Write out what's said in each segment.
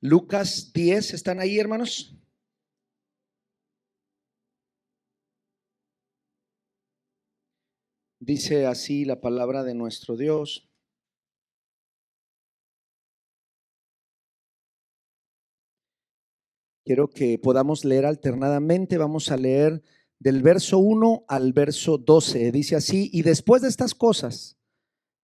Lucas 10, ¿están ahí, hermanos? Dice así la palabra de nuestro Dios. Quiero que podamos leer alternadamente. Vamos a leer del verso 1 al verso 12. Dice así: y después de estas cosas,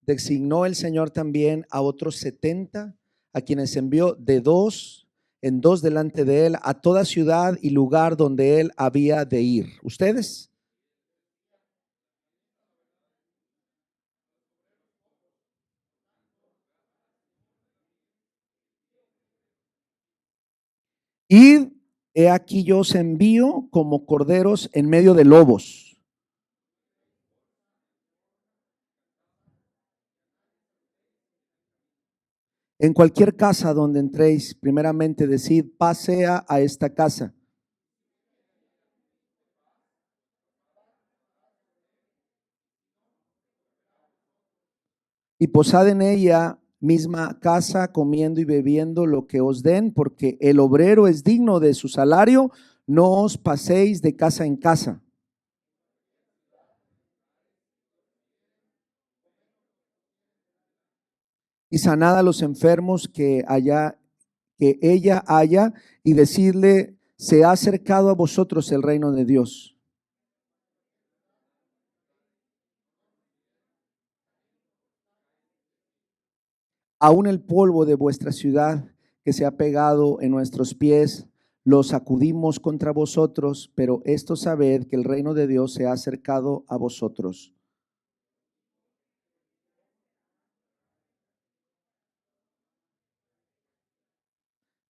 designó el Señor también a otros 70, a quienes envió de dos en dos delante de él a toda ciudad y lugar donde él había de ir. ¿Ustedes? Id, he aquí yo os envío como corderos en medio de lobos. En cualquier casa donde entréis, primeramente decid, paz sea a esta casa. Y posad en ella misma casa, comiendo y bebiendo lo que os den, porque el obrero es digno de su salario. No os paséis de casa en casa. Y sanad a los enfermos que ella haya, y decirle, se ha acercado a vosotros el reino de Dios. Aún el polvo de vuestra ciudad que se ha pegado en nuestros pies, lo sacudimos contra vosotros, pero esto sabed que el reino de Dios se ha acercado a vosotros.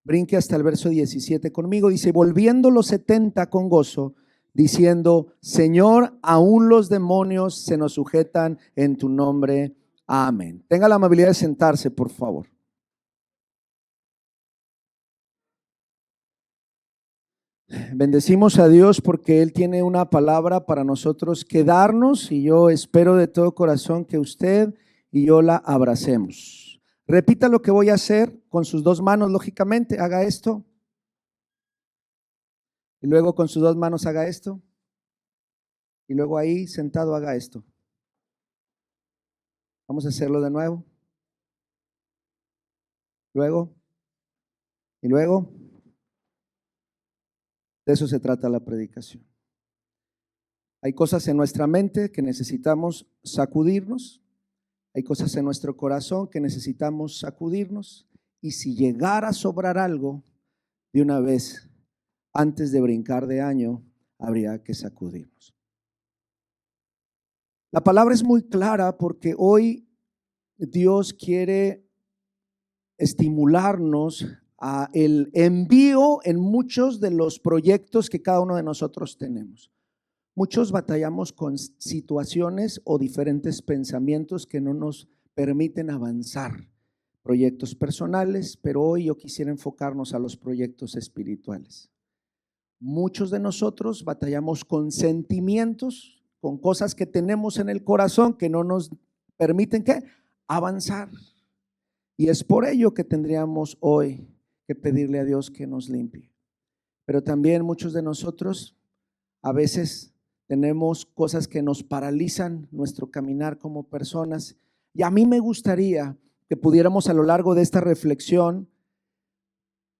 Brinque hasta el verso 17 conmigo. Dice, volviendo los 70 con gozo, diciendo, Señor, aún los demonios se nos sujetan en tu nombre. Amén. Tenga la amabilidad de sentarse, por favor. Bendecimos a Dios porque Él tiene una palabra para nosotros que darnos, y yo espero de todo corazón que usted y yo la abracemos. Repita lo que voy a hacer con sus dos manos, lógicamente, haga esto. Y luego con sus dos manos haga esto. Y luego ahí sentado haga esto. Vamos a hacerlo de nuevo. Luego. Y luego. De eso se trata la predicación. Hay cosas en nuestra mente que necesitamos sacudirnos. Hay cosas en nuestro corazón que necesitamos sacudirnos. Y si llegara a sobrar algo, de una vez, antes de brincar de año, habría que sacudirnos. La palabra es muy clara porque hoy Dios quiere estimularnos a el envío en muchos de los proyectos que cada uno de nosotros tenemos. Muchos batallamos con situaciones o diferentes pensamientos que no nos permiten avanzar. Proyectos personales, pero hoy yo quisiera enfocarnos a los proyectos espirituales. Muchos de nosotros batallamos con sentimientos, con cosas que tenemos en el corazón que no nos permiten ¿qué? Avanzar. Y es por ello que tendríamos hoy que pedirle a Dios que nos limpie. Pero también muchos de nosotros a veces tenemos cosas que nos paralizan nuestro caminar como personas. Y a mí me gustaría que pudiéramos a lo largo de esta reflexión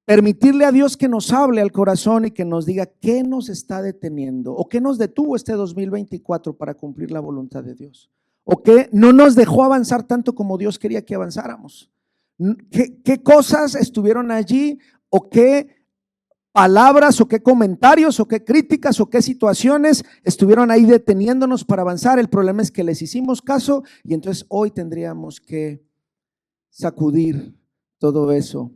permitirle a Dios que nos hable al corazón y que nos diga qué nos está deteniendo o qué nos detuvo este 2024 para cumplir la voluntad de Dios, o qué no nos dejó avanzar tanto como Dios quería que avanzáramos. ¿Qué cosas estuvieron allí, o qué palabras o qué comentarios o qué críticas o qué situaciones estuvieron ahí deteniéndonos para avanzar? El problema es que les hicimos caso, y entonces hoy tendríamos que sacudir todo eso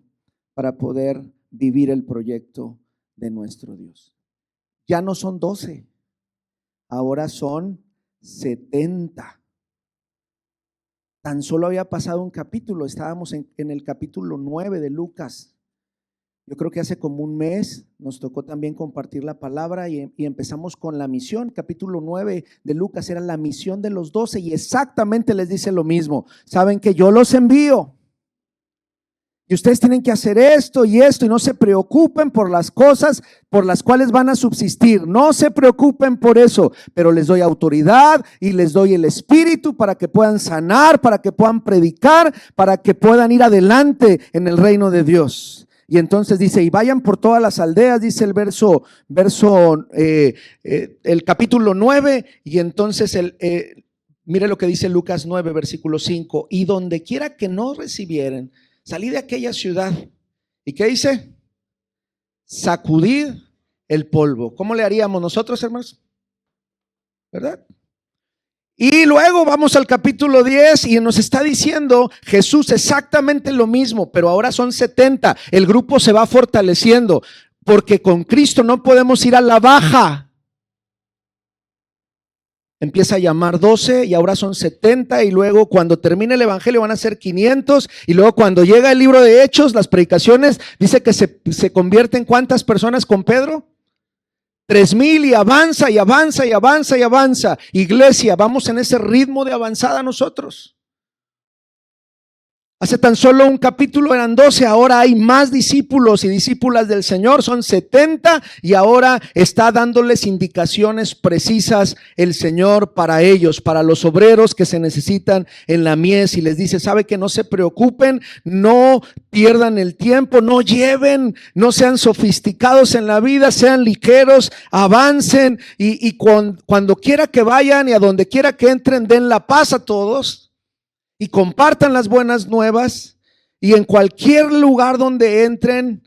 para poder vivir el proyecto de nuestro Dios. Ya no son 12, ahora son 70. Tan solo había pasado un capítulo, estábamos en el capítulo 9 de Lucas. Yo creo que hace como un mes nos tocó también compartir la palabra y empezamos con la misión. Capítulo 9 de Lucas era la misión de los 12, y exactamente les dice lo mismo. Saben que yo los envío. Y ustedes tienen que hacer esto y esto, y no se preocupen por las cosas por las cuales van a subsistir. No se preocupen por eso, pero les doy autoridad y les doy el espíritu para que puedan sanar, para que puedan predicar, para que puedan ir adelante en el reino de Dios. Y entonces dice, y vayan por todas las aldeas, dice el el capítulo 9, y entonces mire lo que dice Lucas 9, versículo 5, y donde quiera que no recibieren, salí de aquella ciudad. ¿Y qué dice? Sacudid el polvo. ¿Cómo le haríamos nosotros, hermanos? ¿Verdad? Y luego vamos al capítulo 10 y nos está diciendo Jesús exactamente lo mismo, pero ahora son 70. El grupo se va fortaleciendo porque con Cristo no podemos ir a la baja. Empieza a llamar 12 y ahora son 70, y luego cuando termine el evangelio van a ser 500, y luego cuando llega el libro de Hechos, las predicaciones, dice que se convierten ¿cuántas personas con Pedro? 3,000, y avanza y avanza y avanza y avanza. Iglesia, vamos en ese ritmo de avanzada nosotros. Hace tan solo un capítulo eran 12, ahora hay más discípulos y discípulas del Señor, son 70, y ahora está dándoles indicaciones precisas el Señor para ellos, para los obreros que se necesitan en la mies, y les dice, sabe que no se preocupen, no pierdan el tiempo, no lleven, no sean sofisticados en la vida, sean ligeros, avancen, y cuando quiera que vayan y a donde quiera que entren, den la paz a todos. Y compartan las buenas nuevas, y en cualquier lugar donde entren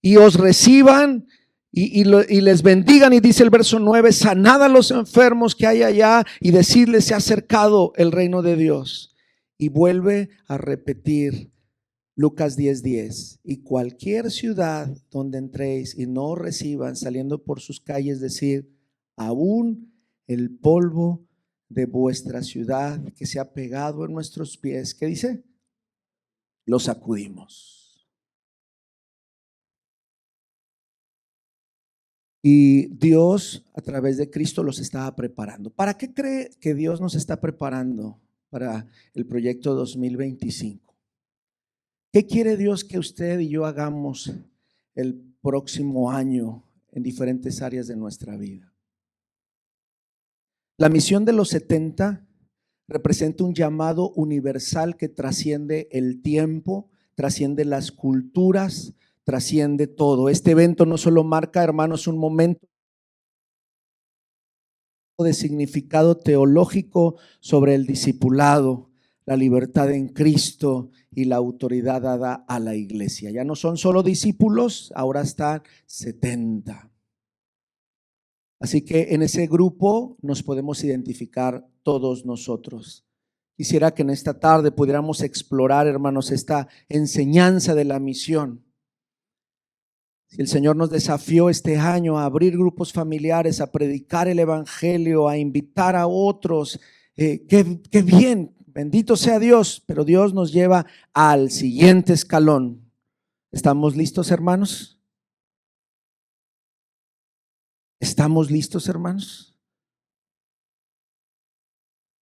y os reciban y les bendigan. Y dice el verso 9, sanad a los enfermos que hay allá y decidles, se ha acercado el reino de Dios. Y vuelve a repetir Lucas 10:10, y cualquier ciudad donde entréis y no os reciban, saliendo por sus calles, decir, aún el polvo de vuestra ciudad que se ha pegado en nuestros pies, ¿qué dice? Lo sacudimos. Y Dios a través de Cristo los estaba preparando. ¿Para qué cree que Dios nos está preparando para el proyecto 2025? ¿Qué quiere Dios que usted y yo hagamos el próximo año en diferentes áreas de nuestra vida? La misión de los 70 representa un llamado universal que trasciende el tiempo, trasciende las culturas, trasciende todo. Este evento no solo marca, hermanos, un momento de significado teológico sobre el discipulado, la libertad en Cristo y la autoridad dada a la iglesia. Ya no son solo discípulos, ahora están 70. Así que en ese grupo nos podemos identificar todos nosotros. Quisiera que en esta tarde pudiéramos explorar, hermanos, esta enseñanza de la misión. Si el Señor nos desafió este año a abrir grupos familiares, a predicar el evangelio, a invitar a otros, qué bien, bendito sea Dios, pero Dios nos lleva al siguiente escalón. ¿Estamos listos, hermanos? ¿Estamos listos, hermanos?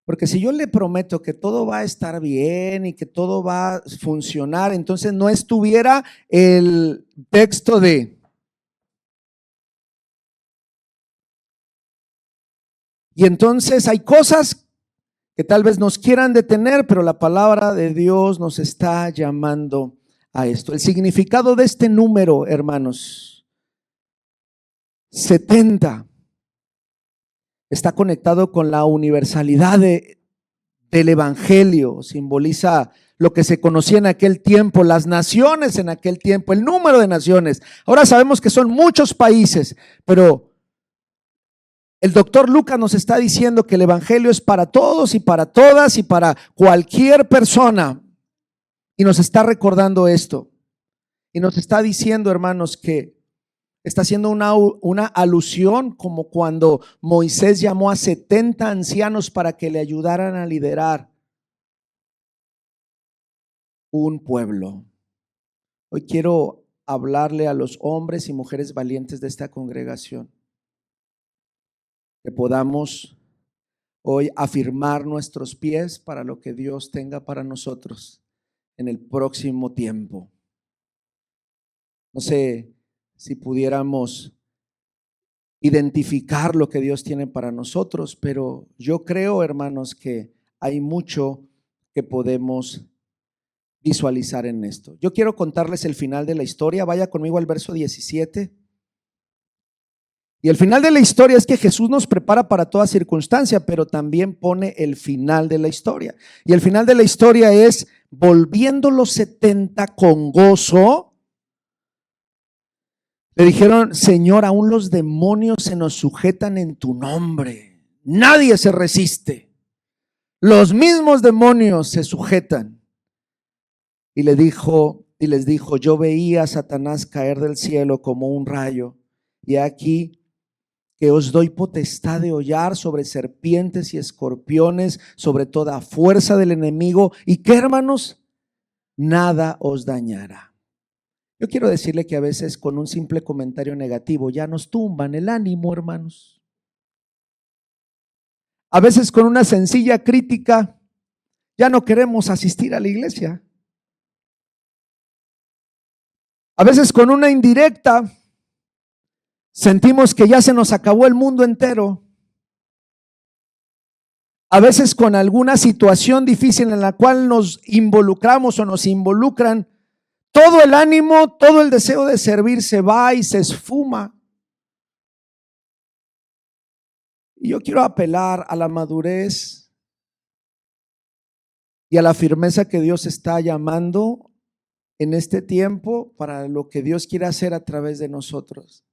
Porque si yo le prometo que todo va a estar bien y que todo va a funcionar, entonces no estuviera el texto de... Y entonces hay cosas que tal vez nos quieran detener, pero la palabra de Dios nos está llamando a esto. El significado de este número, hermanos, 70, está conectado con la universalidad del evangelio. Simboliza lo que se conocía en aquel tiempo, las naciones en aquel tiempo, el número de naciones. Ahora sabemos que son muchos países, pero el doctor Lucas nos está diciendo que el evangelio es para todos y para todas y para cualquier persona. Y nos está recordando esto. Y nos está diciendo, hermanos, que está haciendo una alusión como cuando Moisés llamó a 70 ancianos para que le ayudaran a liderar un pueblo. Hoy quiero hablarle a los hombres y mujeres valientes de esta congregación, que podamos hoy afirmar nuestros pies para lo que Dios tenga para nosotros en el próximo tiempo. No sé si pudiéramos identificar lo que Dios tiene para nosotros, pero yo creo, hermanos, que hay mucho que podemos visualizar en esto. Yo quiero contarles el final de la historia. Vaya conmigo al verso 17. Y el final de la historia es que Jesús nos prepara para toda circunstancia, pero también pone el final de la historia. Y el final de la historia es: volviendo los 70 con gozo, le dijeron: Señor, aún los demonios se nos sujetan en tu nombre. Nadie se resiste. Los mismos demonios se sujetan. Y les dijo: yo veía a Satanás caer del cielo como un rayo, y aquí que os doy potestad de hollar sobre serpientes y escorpiones, sobre toda fuerza del enemigo, y que, hermanos, nada os dañará. Yo quiero decirle que a veces con un simple comentario negativo ya nos tumban el ánimo, hermanos. A veces con una sencilla crítica ya no queremos asistir a la iglesia. A veces con una indirecta sentimos que ya se nos acabó el mundo entero. A veces con alguna situación difícil en la cual nos involucramos o nos involucran, todo el ánimo, todo el deseo de servir se va y se esfuma. Y yo quiero apelar a la madurez y a la firmeza que Dios está llamando en este tiempo para lo que Dios quiere hacer a través de nosotros.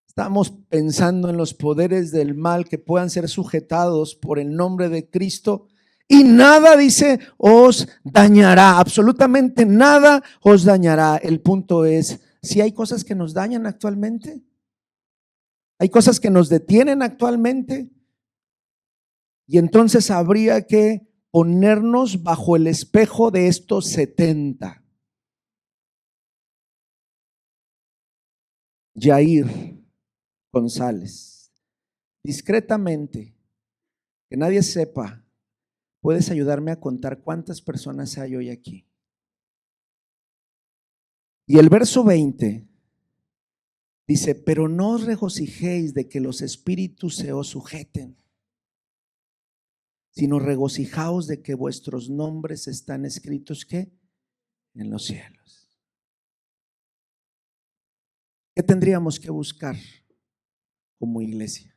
Estamos pensando en los poderes del mal que puedan ser sujetados por el nombre de Cristo, y nada, dice, os dañará, absolutamente nada os dañará. El punto es, si hay cosas que nos dañan actualmente, hay cosas que nos detienen actualmente, y entonces habría que ponernos bajo el espejo de estos 70. Yair González, discretamente, que nadie sepa, ¿puedes ayudarme a contar cuántas personas hay hoy aquí? Y el verso 20 dice: pero no os regocijéis de que los espíritus se os sujeten, sino regocijaos de que vuestros nombres están escritos, ¿qué? En los cielos. ¿Qué tendríamos que buscar como iglesia?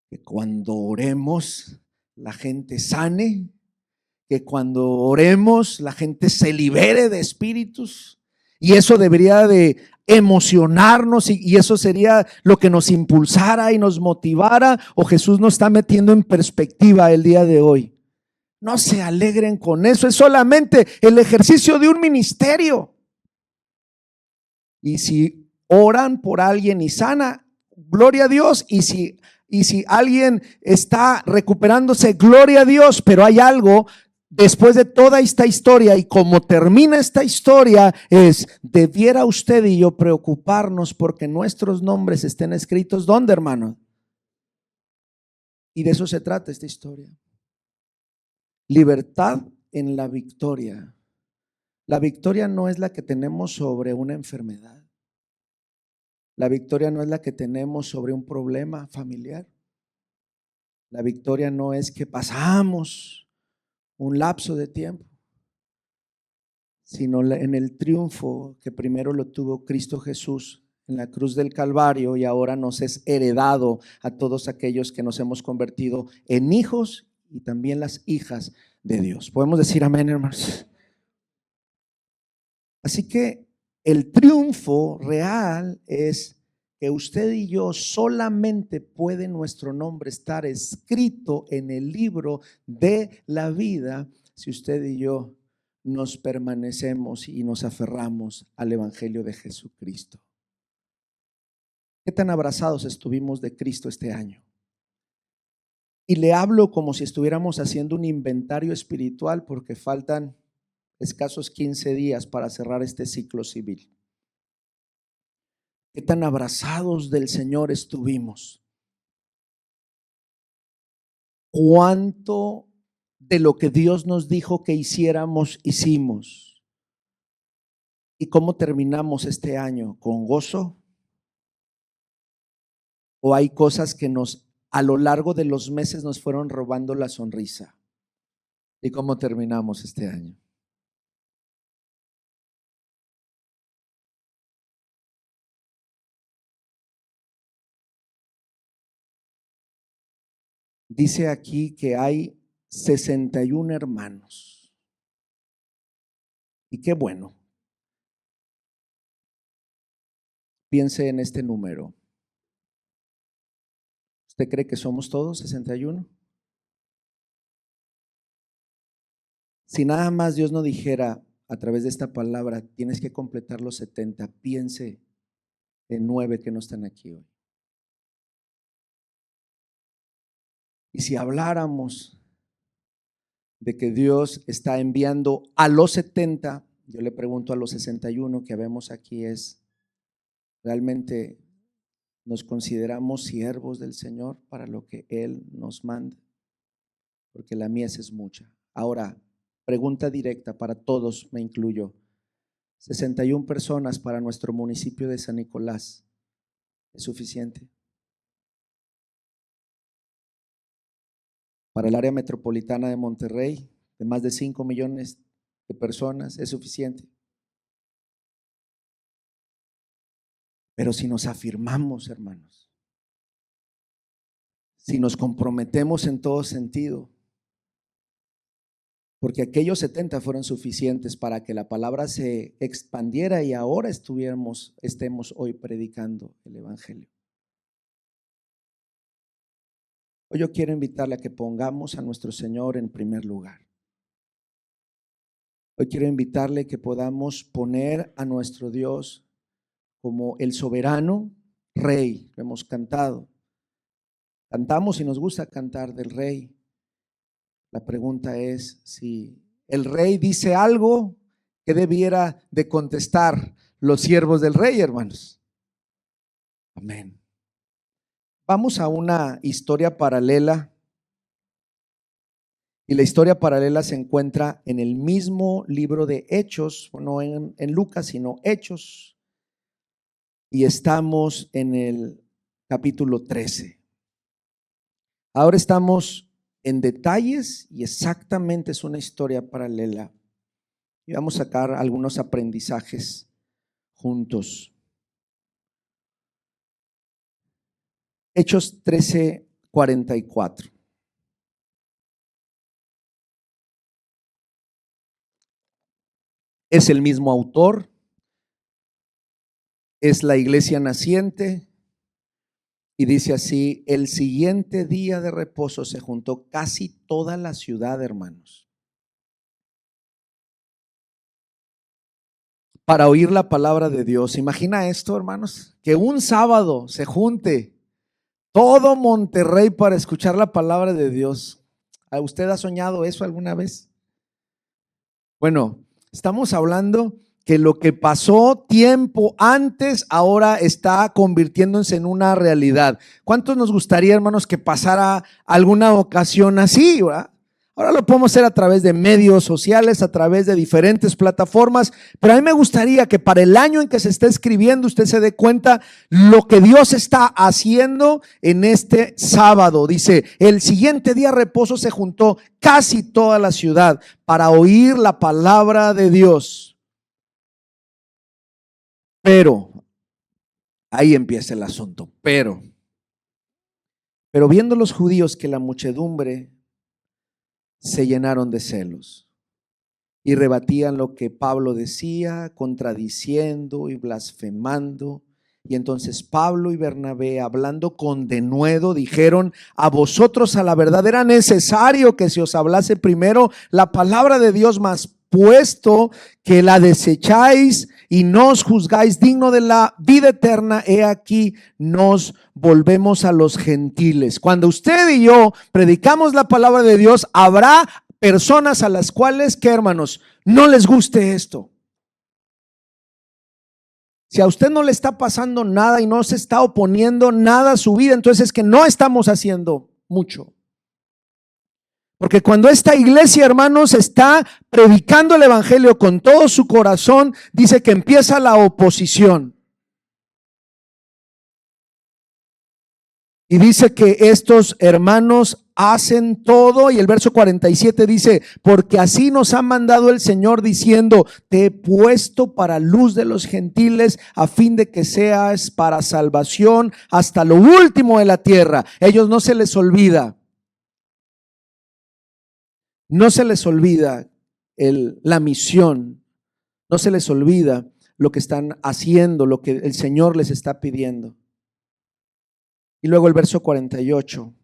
Que cuando oremos la gente sane, que cuando oremos la gente se libere de espíritus, y eso debería de emocionarnos, y eso sería lo que nos impulsara y nos motivara. O Jesús nos está metiendo en perspectiva el día de hoy. No se alegren con eso, es solamente el ejercicio de un ministerio. Y si oran por alguien y sana, gloria a Dios. Y si alguien está recuperándose, gloria a Dios. Pero hay algo después de toda esta historia, y como termina esta historia es: debiera usted y yo preocuparnos porque nuestros nombres estén escritos, ¿dónde, hermano? Y de eso se trata esta historia. Libertad en la victoria. La victoria no es la que tenemos sobre una enfermedad. La victoria no es la que tenemos sobre un problema familiar. La victoria no es que pasamos un lapso de tiempo, sino en el triunfo que primero lo tuvo Cristo Jesús en la cruz del Calvario, y ahora nos es heredado a todos aquellos que nos hemos convertido en hijos y también las hijas de Dios. Podemos decir amén, hermanos. Así que el triunfo real es que usted y yo, solamente puede nuestro nombre estar escrito en el libro de la vida si usted y yo nos permanecemos y nos aferramos al Evangelio de Jesucristo. ¿Qué tan abrazados estuvimos de Cristo este año? Y le hablo como si estuviéramos haciendo un inventario espiritual, porque faltan escasos 15 días para cerrar este ciclo civil. ¿Qué tan abrazados del Señor estuvimos? ¿Cuánto de lo que Dios nos dijo que hiciéramos, hicimos? ¿Y cómo terminamos este año? ¿Con gozo? ¿O hay cosas que a lo largo de los meses nos fueron robando la sonrisa? ¿Y cómo terminamos este año? Dice aquí que hay 61 hermanos. Y qué bueno. Piense en este número. ¿Usted cree que somos todos 61? Si nada más Dios no dijera a través de esta palabra, tienes que completar los 70, piense en 9 que no están aquí hoy. Y si habláramos de que Dios está enviando a los 70, yo le pregunto a los 61 que vemos aquí ¿realmente nos consideramos siervos del Señor para lo que Él nos manda? Porque la mies es mucha. Ahora, pregunta directa para todos, me incluyo. 61 personas para nuestro municipio de San Nicolás, ¿es suficiente? Para el área metropolitana de Monterrey, de más de 5 millones de personas, ¿es suficiente? Pero si nos afirmamos, hermanos, si nos comprometemos en todo sentido, porque aquellos 70 fueron suficientes para que la palabra se expandiera y ahora estemos hoy predicando el evangelio. Hoy yo quiero invitarle a que pongamos a nuestro Señor en primer lugar. Hoy quiero invitarle a que podamos poner a nuestro Dios como el soberano Rey. Lo hemos cantado. Cantamos y nos gusta cantar del Rey. La pregunta es si el Rey dice algo, ¿qué debiera de contestar los siervos del Rey, hermanos? Amén. Vamos a una historia paralela. Y la historia paralela se encuentra en el mismo libro de Hechos, no en Lucas, sino Hechos. Y estamos en el capítulo 13. Ahora estamos en detalles y exactamente es una historia paralela. Y vamos a sacar algunos aprendizajes juntos. Hechos 13:44. Es el mismo autor, es la iglesia naciente y dice así: el siguiente día de reposo se juntó casi toda la ciudad, hermanos, para oír la palabra de Dios. Imagina esto, hermanos, que un sábado se junte todo Monterrey para escuchar la palabra de Dios. ¿Usted ha soñado eso alguna vez? Bueno, estamos hablando que lo que pasó tiempo antes ahora está convirtiéndose en una realidad. ¿Cuántos nos gustaría, hermanos, que pasara alguna ocasión así, ¿verdad? Ahora lo podemos hacer a través de medios sociales, a través de diferentes plataformas, pero a mí me gustaría que para el año en que se está escribiendo usted se dé cuenta lo que Dios está haciendo en este sábado. Dice, el siguiente día de reposo se juntó casi toda la ciudad para oír la palabra de Dios. Pero, ahí empieza el asunto, pero viendo los judíos que la muchedumbre se llenaron de celos y rebatían lo que Pablo decía, contradiciendo y blasfemando. Y entonces Pablo y Bernabé, hablando con denuedo, dijeron: a vosotros a la verdad era necesario que se os hablase primero la palabra de Dios, mas puesto que la desecháis y no os juzgáis digno de la vida eterna, he aquí nos volvemos a los gentiles. Cuando usted y yo predicamos la palabra de Dios, habrá personas a las cuales, ¿qué, hermanos?, no les guste esto. Si a usted no le está pasando nada y no se está oponiendo nada a su vida, entonces es que no estamos haciendo mucho. Porque cuando esta iglesia, hermanos, está predicando el evangelio con todo su corazón, dice que empieza la oposición. Y dice que estos hermanos hacen todo, y el verso 47 dice, porque así nos ha mandado el Señor diciendo, te he puesto para luz de los gentiles a fin de que seas para salvación hasta lo último de la tierra. Ellos no se les olvida, no se les olvida la misión, no se les olvida lo que están haciendo, lo que el Señor les está pidiendo. Y luego el verso 48,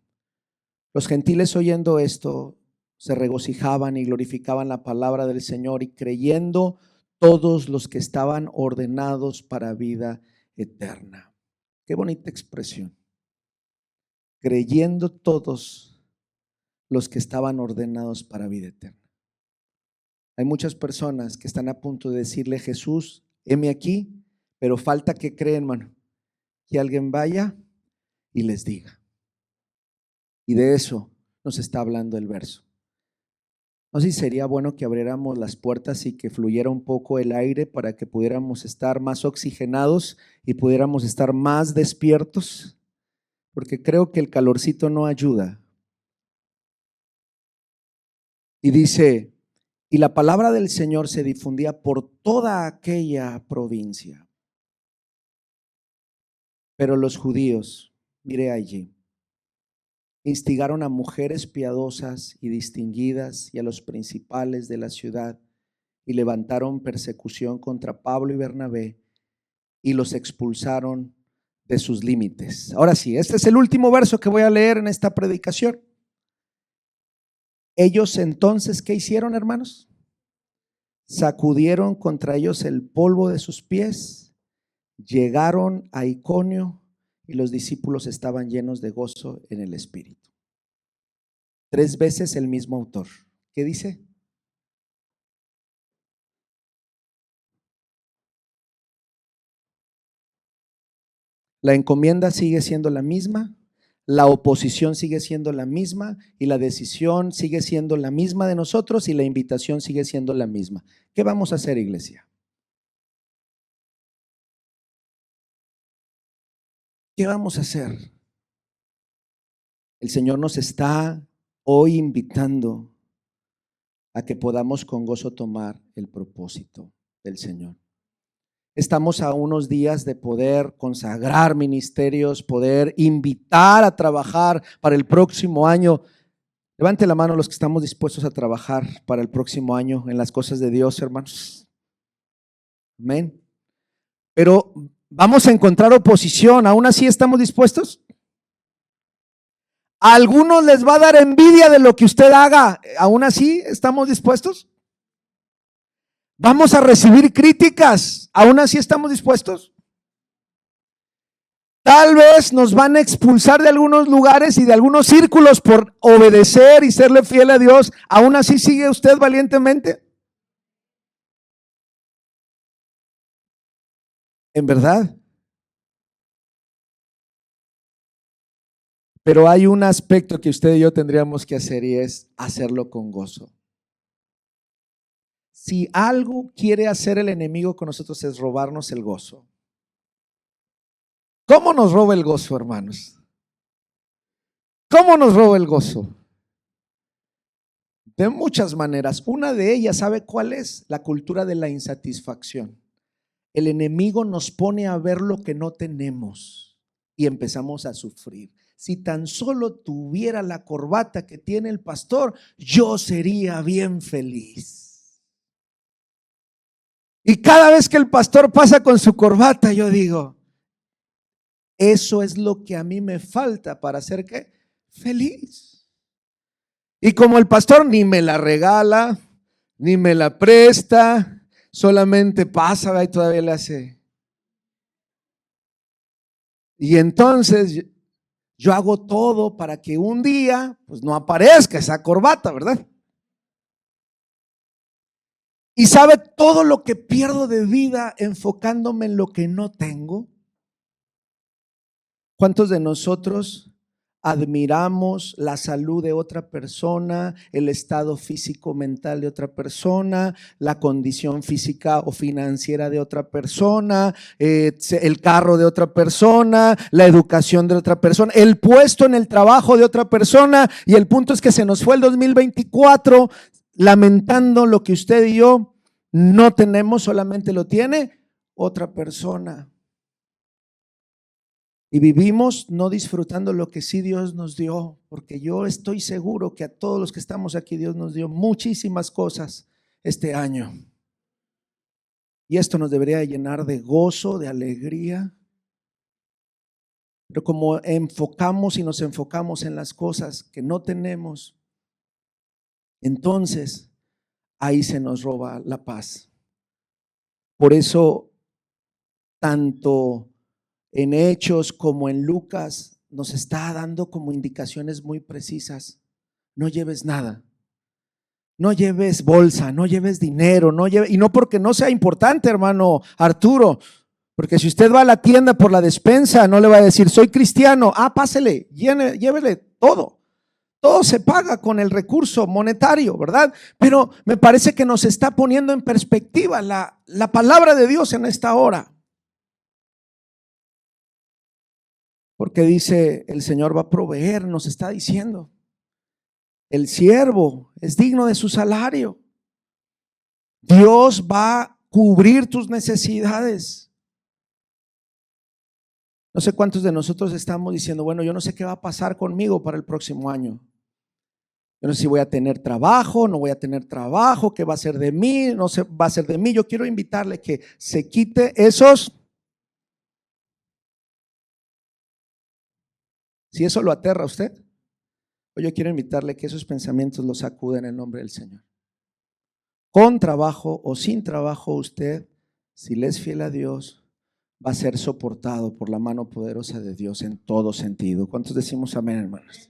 los gentiles oyendo esto se regocijaban y glorificaban la palabra del Señor, y creyendo todos los que estaban ordenados para vida eterna. Qué bonita expresión. Creyendo todos los que estaban ordenados para vida eterna. Hay muchas personas que están a punto de decirle, Jesús, heme aquí, pero falta que creen, hermano, que alguien vaya y les diga. Y de eso nos está hablando el verso. No sé si sería bueno que abriéramos las puertas y que fluyera un poco el aire para que pudiéramos estar más oxigenados y pudiéramos estar más despiertos, porque creo que el calorcito no ayuda. Y dice, y la palabra del Señor se difundía por toda aquella provincia. Pero los judíos, mire allí, instigaron a mujeres piadosas y distinguidas y a los principales de la ciudad, y levantaron persecución contra Pablo y Bernabé y los expulsaron de sus límites. Ahora sí, este es el último verso que voy a leer en esta predicación. Ellos entonces, ¿qué hicieron, hermanos? Sacudieron contra ellos el polvo de sus pies, llegaron a Iconio, y los discípulos estaban llenos de gozo en el Espíritu. 3 veces el mismo autor. ¿Qué dice? La encomienda sigue siendo la misma, la oposición sigue siendo la misma, y la decisión sigue siendo la misma de nosotros, y la invitación sigue siendo la misma. ¿Qué vamos a hacer, iglesia? ¿Qué vamos a hacer? El Señor nos está hoy invitando a que podamos con gozo tomar el propósito del Señor. Estamos a unos días de poder consagrar ministerios, poder invitar a trabajar para el próximo año. Levante la mano los que estamos dispuestos a trabajar para el próximo año en las cosas de Dios, hermanos. Amén. Pero vamos a encontrar oposición. ¿Aún así estamos dispuestos? A algunos les va a dar envidia de lo que usted haga. ¿Aún así estamos dispuestos? Vamos a recibir críticas. ¿Aún así estamos dispuestos? Tal vez nos van a expulsar de algunos lugares y de algunos círculos por obedecer y serle fiel a Dios. ¿Aún así sigue usted valientemente? ¿En verdad? Pero hay un aspecto que usted y yo tendríamos que hacer, y es hacerlo con gozo. Si algo quiere hacer el enemigo con nosotros es robarnos el gozo. ¿Cómo nos roba el gozo, hermanos? ¿Cómo nos roba el gozo? De muchas maneras. Una de ellas, ¿sabe cuál es? La cultura de la insatisfacción. El enemigo nos pone a ver lo que no tenemos y empezamos a sufrir. Si tan solo tuviera la corbata que tiene el pastor, yo sería bien feliz. Y cada vez que el pastor pasa con su corbata, yo digo, eso es lo que a mí me falta para ser ¿qué? Feliz. Y como el pastor ni me la regala, ni me la presta, solamente pasa y todavía le hace. Y entonces yo hago todo para que un día pues no aparezca esa corbata, ¿verdad? Y sabe todo lo que pierdo de vida enfocándome en lo que no tengo. ¿Cuántos de nosotros admiramos la salud de otra persona, el estado físico mental de otra persona, la condición física o financiera de otra persona, el carro de otra persona, la educación de otra persona, el puesto en el trabajo de otra persona, y el punto es que se nos fue el 2024 lamentando lo que usted y yo no tenemos, solamente lo tiene otra persona. Y vivimos no disfrutando lo que sí Dios nos dio, porque yo estoy seguro que a todos los que estamos aquí Dios nos dio muchísimas cosas este año. Y esto nos debería llenar de gozo, de alegría. Pero como enfocamos y nos enfocamos en las cosas que no tenemos, entonces ahí se nos roba la paz. Por eso, tanto en Hechos como en Lucas nos está dando como indicaciones muy precisas. No lleves nada, no lleves bolsa, no lleves dinero, y no porque no sea importante, hermano Arturo, porque si usted va a la tienda por la despensa, no le va a decir soy cristiano, pásele, llévele todo. Todo se paga con el recurso monetario, ¿verdad? Pero me parece que nos está poniendo en perspectiva la palabra de Dios en esta hora. Porque dice, el Señor va a proveer, nos está diciendo. El siervo es digno de su salario. Dios va a cubrir tus necesidades. No sé cuántos de nosotros estamos diciendo, bueno, yo no sé qué va a pasar conmigo para el próximo año. Yo no sé si voy a tener trabajo, no voy a tener trabajo, qué va a ser de mí, no sé, va a ser de mí. Yo quiero invitarle que se quite esos. Si eso lo aterra a usted, yo quiero invitarle que esos pensamientos los sacude en el nombre del Señor. Con trabajo o sin trabajo, usted, si le es fiel a Dios, va a ser soportado por la mano poderosa de Dios en todo sentido. ¿Cuántos decimos amén, hermanos?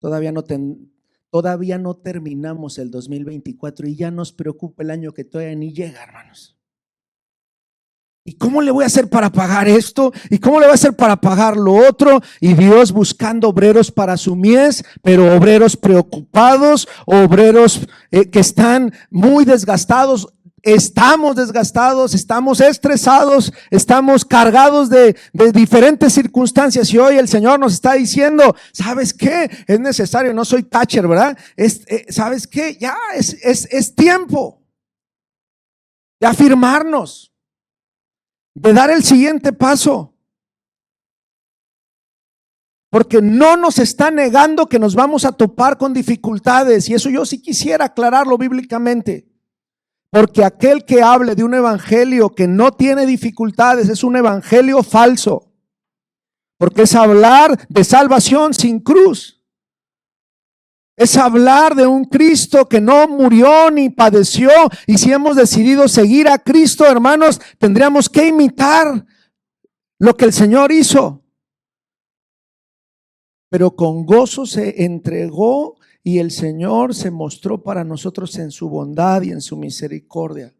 Todavía no terminamos el 2024 y ya nos preocupa el año que todavía ni llega, hermanos. ¿Y cómo le voy a hacer para pagar esto? ¿Y cómo le voy a hacer para pagar lo otro? Y Dios buscando obreros para su mies, pero obreros preocupados, obreros que están muy desgastados. Estamos desgastados, estamos estresados, estamos cargados de diferentes circunstancias. Y hoy el Señor nos está diciendo, ¿sabes qué? Es necesario, no soy Thatcher, ¿verdad? ¿Sabes qué? Ya es tiempo de afirmarnos, de dar el siguiente paso, porque no nos está negando que nos vamos a topar con dificultades, y eso yo sí quisiera aclararlo bíblicamente, porque aquel que hable de un evangelio que no tiene dificultades es un evangelio falso, porque es hablar de salvación sin cruz. Es hablar de un Cristo que no murió ni padeció. Y si hemos decidido seguir a Cristo, hermanos, tendríamos que imitar lo que el Señor hizo. Pero con gozo se entregó y el Señor se mostró para nosotros en su bondad y en su misericordia.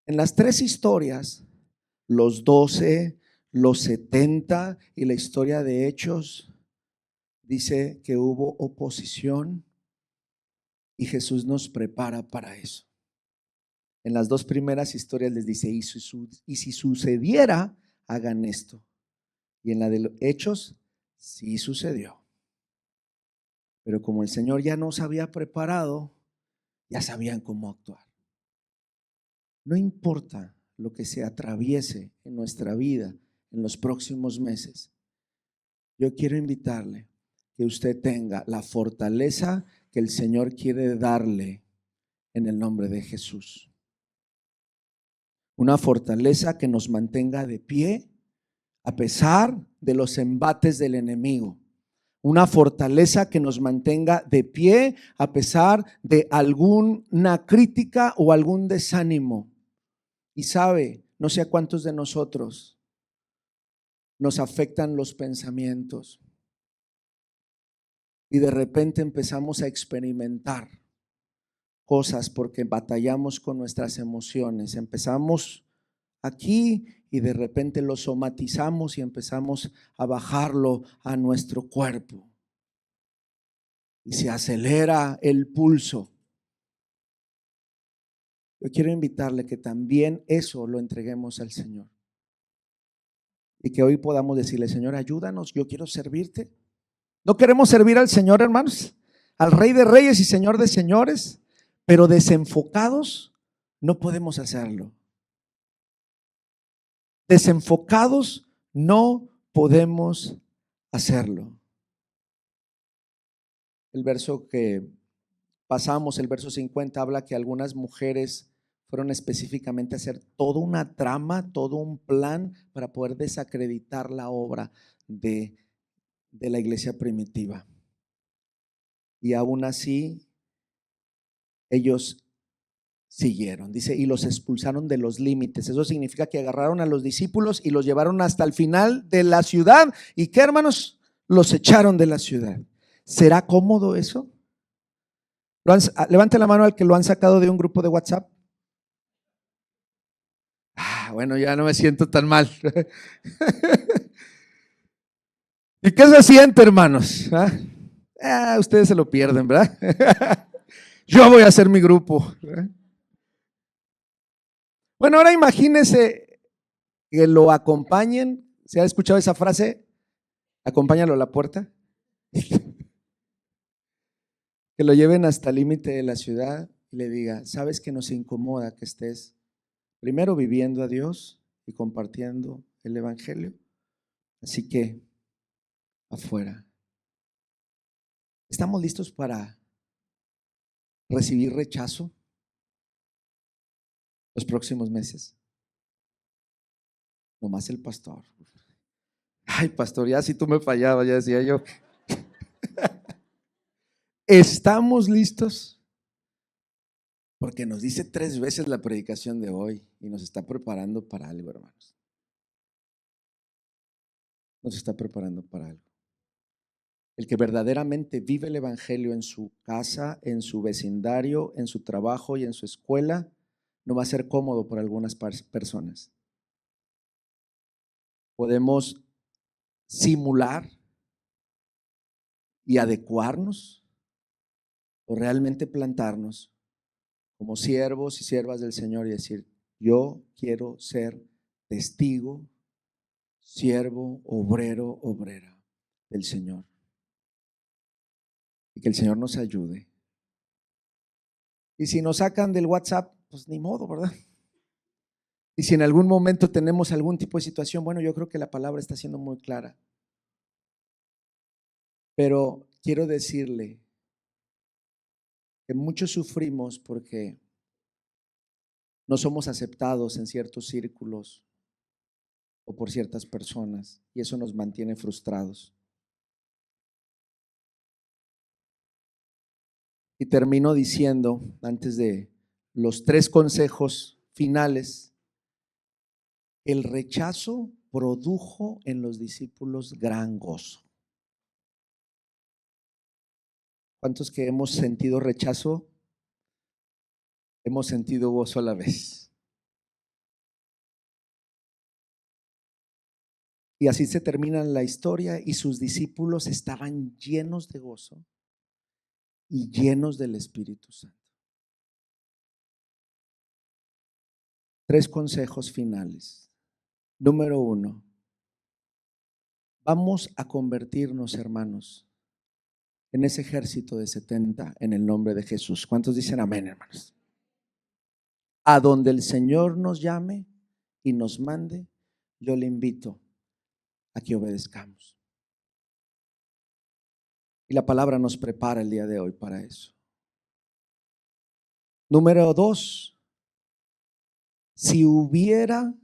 En las tres historias, los 12, los 70 y la historia de Hechos, dice que hubo oposición y Jesús nos prepara para eso. En las dos primeras historias les dice, y si sucediera, hagan esto. Y en la de los Hechos, sí sucedió. Pero como el Señor ya nos había preparado, ya sabían cómo actuar. No importa lo que se atraviese en nuestra vida en los próximos meses, yo quiero invitarle que usted tenga la fortaleza que el Señor quiere darle en el nombre de Jesús. Una fortaleza que nos mantenga de pie a pesar de los embates del enemigo. Una fortaleza que nos mantenga de pie a pesar de alguna crítica o algún desánimo. Y sabe, no sé a cuántos de nosotros nos afectan los pensamientos. Y de repente empezamos a experimentar cosas porque batallamos con nuestras emociones. Empezamos aquí y de repente lo somatizamos y empezamos a bajarlo a nuestro cuerpo. Y se acelera el pulso. Yo quiero invitarle que también eso lo entreguemos al Señor. Y que hoy podamos decirle: Señor, ayúdanos, yo quiero servirte. ¿No queremos servir al Señor, hermanos? Al Rey de Reyes y Señor de Señores, pero desenfocados no podemos hacerlo. Desenfocados no podemos hacerlo. El verso que pasamos, el verso 50, habla que algunas mujeres fueron específicamente a hacer toda una trama, todo un plan para poder desacreditar la obra de la iglesia primitiva. Y aún así, ellos siguieron. Dice, y los expulsaron de los límites. Eso significa que agarraron a los discípulos y los llevaron hasta el final de la ciudad. ¿Y qué, hermanos? Los echaron de la ciudad. ¿Será cómodo eso? Levante la mano al que lo han sacado de un grupo de WhatsApp. Bueno, ya no me siento tan mal. ¿Y qué se siente, hermanos? Ustedes se lo pierden, ¿verdad? Yo voy a hacer mi grupo. Bueno, ahora imagínense que lo acompañen. ¿Se ha escuchado esa frase? Acompáñalo a la puerta. Que lo lleven hasta el límite de la ciudad y le diga: ¿sabes que nos incomoda que estés primero viviendo a Dios y compartiendo el evangelio? Así que afuera. ¿Estamos listos para recibir rechazo los próximos meses? Nomás el pastor. Ay, pastor, ya si tú me fallabas, ya decía yo. ¿Estamos listos? Porque nos dice 3 veces la predicación de hoy y nos está preparando para algo, hermanos. Nos está preparando para algo. El que verdaderamente vive el evangelio en su casa, en su vecindario, en su trabajo y en su escuela, no va a ser cómodo por algunas personas. Podemos simular y adecuarnos o realmente plantarnos como siervos y siervas del Señor y decir: yo quiero ser testigo, siervo, obrero, obrera del Señor. Y que el Señor nos ayude. Y si nos sacan del WhatsApp, pues ni modo, ¿verdad? Y si en algún momento tenemos algún tipo de situación, bueno, yo creo que la palabra está siendo muy clara. Pero quiero decirle que muchos sufrimos porque no somos aceptados en ciertos círculos o por ciertas personas, y eso nos mantiene frustrados. Y termino diciendo, antes de los 3 consejos finales, el rechazo produjo en los discípulos gran gozo. ¿Cuántos que hemos sentido rechazo? Hemos sentido gozo a la vez. Y así se termina la historia, y sus discípulos estaban llenos de gozo y llenos del Espíritu Santo. 3 consejos finales. Número 1, vamos a convertirnos, hermanos, en ese ejército de 70 en el nombre de Jesús. ¿Cuántos dicen amén, hermanos? A donde el Señor nos llame y nos mande, yo le invito a que obedezcamos. Y la palabra nos prepara el día de hoy para eso. Número 2, si hubiera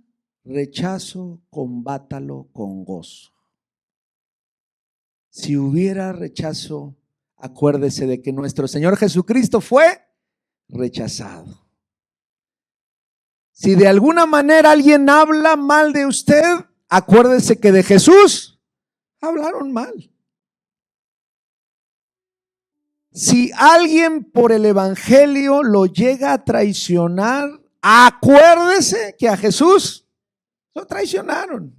rechazo, combátalo con gozo. Si hubiera rechazo, acuérdese de que nuestro Señor Jesucristo fue rechazado. Si de alguna manera alguien habla mal de usted, acuérdese que de Jesús hablaron mal. Si alguien por el evangelio lo llega a traicionar, acuérdese que a Jesús Lo traicionaron.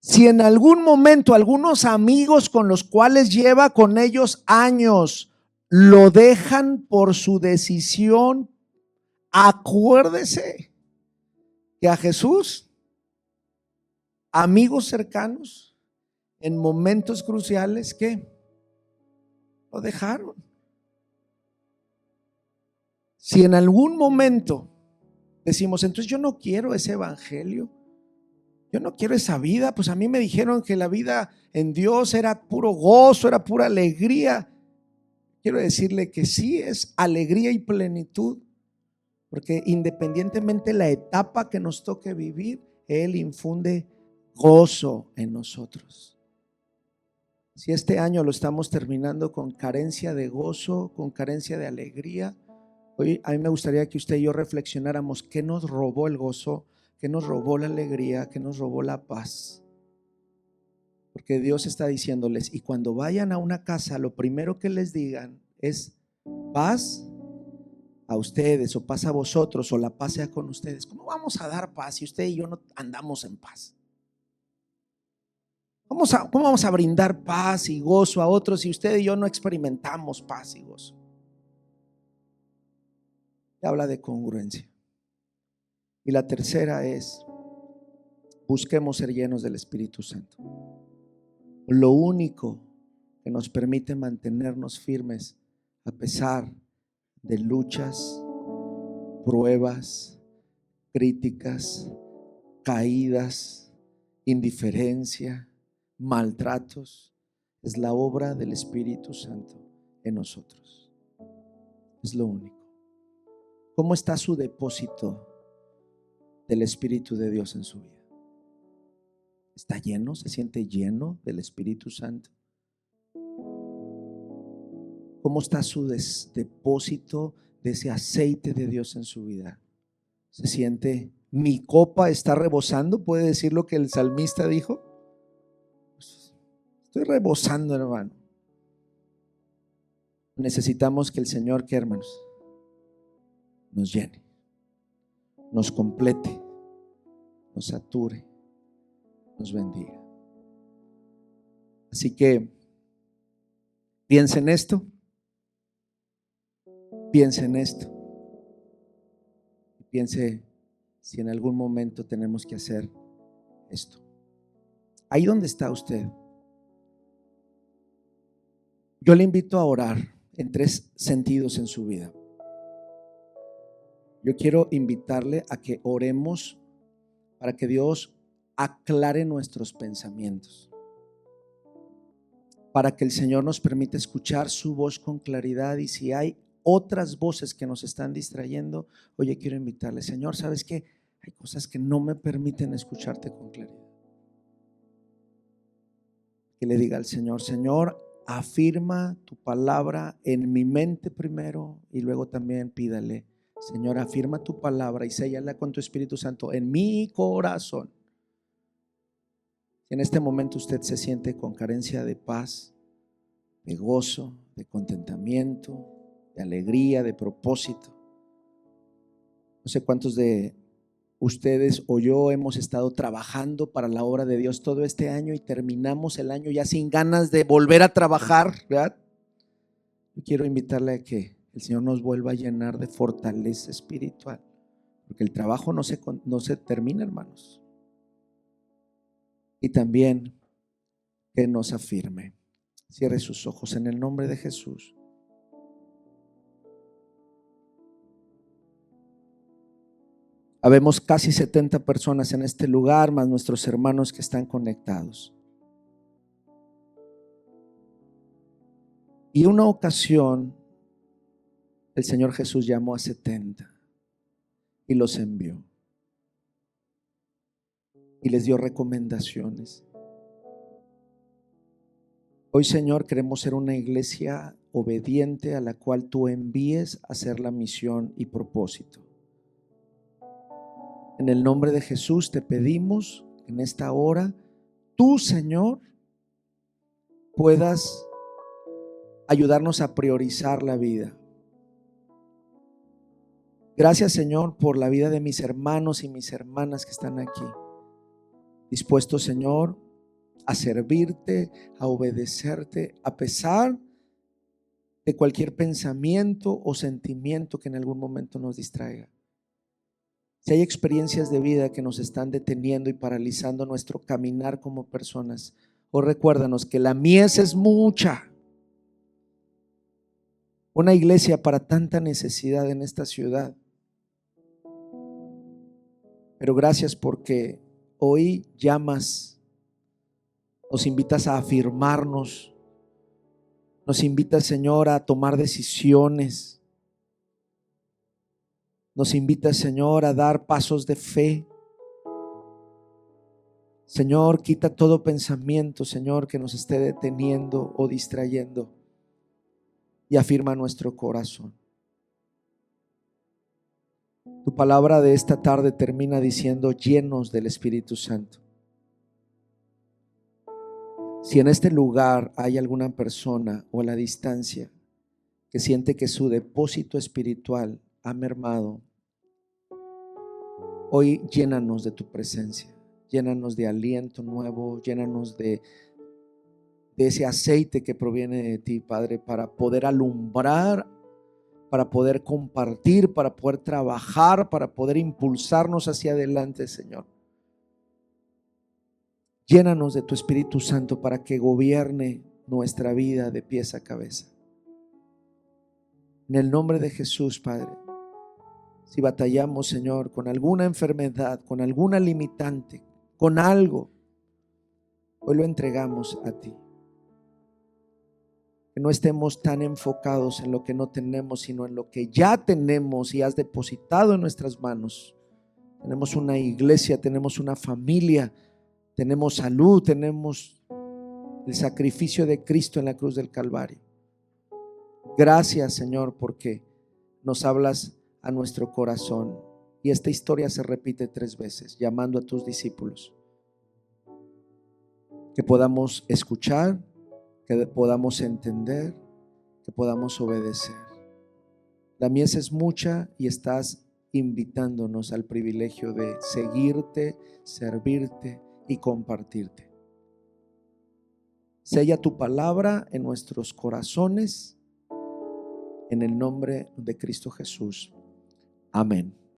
Si en algún momento algunos amigos con los cuales lleva con ellos años lo dejan por su decisión, acuérdese que a Jesús, amigos cercanos, en momentos cruciales, ¿qué? Lo dejaron. Si en algún momento decimos, entonces yo no quiero ese evangelio, yo no quiero esa vida, pues a mí me dijeron que la vida en Dios era puro gozo, era pura alegría. Quiero decirle que sí es alegría y plenitud, porque independientemente la etapa que nos toque vivir, Él infunde gozo en nosotros. Si este año lo estamos terminando con carencia de gozo, con carencia de alegría, hoy a mí me gustaría que usted y yo reflexionáramos qué nos robó el gozo, qué nos robó la alegría, qué nos robó la paz. Porque Dios está diciéndoles, y cuando vayan a una casa, lo primero que les digan es paz a ustedes, o paz a vosotros, o la paz sea con ustedes. ¿Cómo vamos a dar paz si usted y yo no andamos en paz? ¿Cómo vamos a brindar paz y gozo a otros si usted y yo no experimentamos paz y gozo? Habla de congruencia. Y la tercera es, busquemos ser llenos del Espíritu Santo. Lo único que nos permite mantenernos firmes a pesar de luchas, pruebas, críticas, caídas, indiferencia, maltratos, es la obra del Espíritu Santo en nosotros. Es lo único. ¿Cómo está su depósito del Espíritu de Dios en su vida? ¿Está lleno? ¿Se siente lleno del Espíritu Santo? ¿Cómo está su depósito de ese aceite de Dios en su vida? ¿Se siente, mi copa está rebosando? ¿Puede decir lo que el salmista dijo? Estoy rebosando, hermano. Necesitamos que el Señor, ¿qué, hermanos? Nos llene, nos complete, nos sature, nos bendiga. Así que piense en esto, piense en esto, y piense si en algún momento tenemos que hacer esto. Ahí donde está usted, yo le invito a orar en 3 sentidos en su vida. Yo quiero invitarle a que oremos para que Dios aclare nuestros pensamientos, para que el Señor nos permita escuchar su voz con claridad, y si hay otras voces que nos están distrayendo, oye, quiero invitarle, Señor, ¿sabes qué? Hay cosas que no me permiten escucharte con claridad. Que le diga al Señor, Señor, afirma tu palabra en mi mente primero, y luego también pídale, Señor, afirma tu palabra y séllala con tu Espíritu Santo en mi corazón. Si en este momento usted se siente con carencia de paz, de gozo, de contentamiento, de alegría, de propósito, no sé cuántos de ustedes o yo hemos estado trabajando para la obra de Dios todo este año y terminamos el año ya sin ganas de volver a trabajar, ¿verdad? Yo quiero invitarle a que el Señor nos vuelva a llenar de fortaleza espiritual, porque el trabajo no se termina, hermanos. Y también que nos afirme. Cierre sus ojos en el nombre de Jesús. Habemos casi 70 personas en este lugar, más nuestros hermanos que están conectados. Y una ocasión el Señor Jesús llamó a 70 y los envió y les dio recomendaciones. Hoy, Señor, queremos ser una iglesia obediente a la cual tú envíes a hacer la misión y propósito. En el nombre de Jesús te pedimos en esta hora, tú, Señor, puedas ayudarnos a priorizar la vida. Gracias, Señor, por la vida de mis hermanos y mis hermanas que están aquí, dispuestos, Señor, a servirte, a obedecerte, a pesar de cualquier pensamiento o sentimiento que en algún momento nos distraiga. Si hay experiencias de vida que nos están deteniendo y paralizando nuestro caminar como personas, recuérdanos que la mies es mucha. Una iglesia para tanta necesidad en esta ciudad. Pero gracias porque hoy llamas, nos invitas a afirmarnos, nos invitas, Señor, a tomar decisiones. Nos invitas, Señor, a dar pasos de fe. Señor, quita todo pensamiento, Señor, que nos esté deteniendo o distrayendo, y afirma nuestro corazón. Tu palabra de esta tarde termina diciendo: llenos del Espíritu Santo. Si en este lugar hay alguna persona o a la distancia que siente que su depósito espiritual ha mermado, hoy llénanos de tu presencia, llénanos de aliento nuevo, llénanos de ese aceite que proviene de ti, Padre, para poder alumbrar, para poder compartir, para poder trabajar, para poder impulsarnos hacia adelante, Señor. Llénanos de tu Espíritu Santo para que gobierne nuestra vida de pies a cabeza. En el nombre de Jesús, Padre, si batallamos, Señor, con alguna enfermedad, con alguna limitante, con algo, hoy lo entregamos a ti. Que no estemos tan enfocados en lo que no tenemos, sino en lo que ya tenemos y has depositado en nuestras manos. Tenemos una iglesia, tenemos una familia, tenemos salud, tenemos el sacrificio de Cristo en la cruz del Calvario. Gracias, Señor, porque nos hablas a nuestro corazón. Y esta historia se repite 3 veces, llamando a tus discípulos. Que podamos escuchar, que podamos entender, que podamos obedecer. La mies es mucha y estás invitándonos al privilegio de seguirte, servirte y compartirte. Sella tu palabra en nuestros corazones, en el nombre de Cristo Jesús. Amén.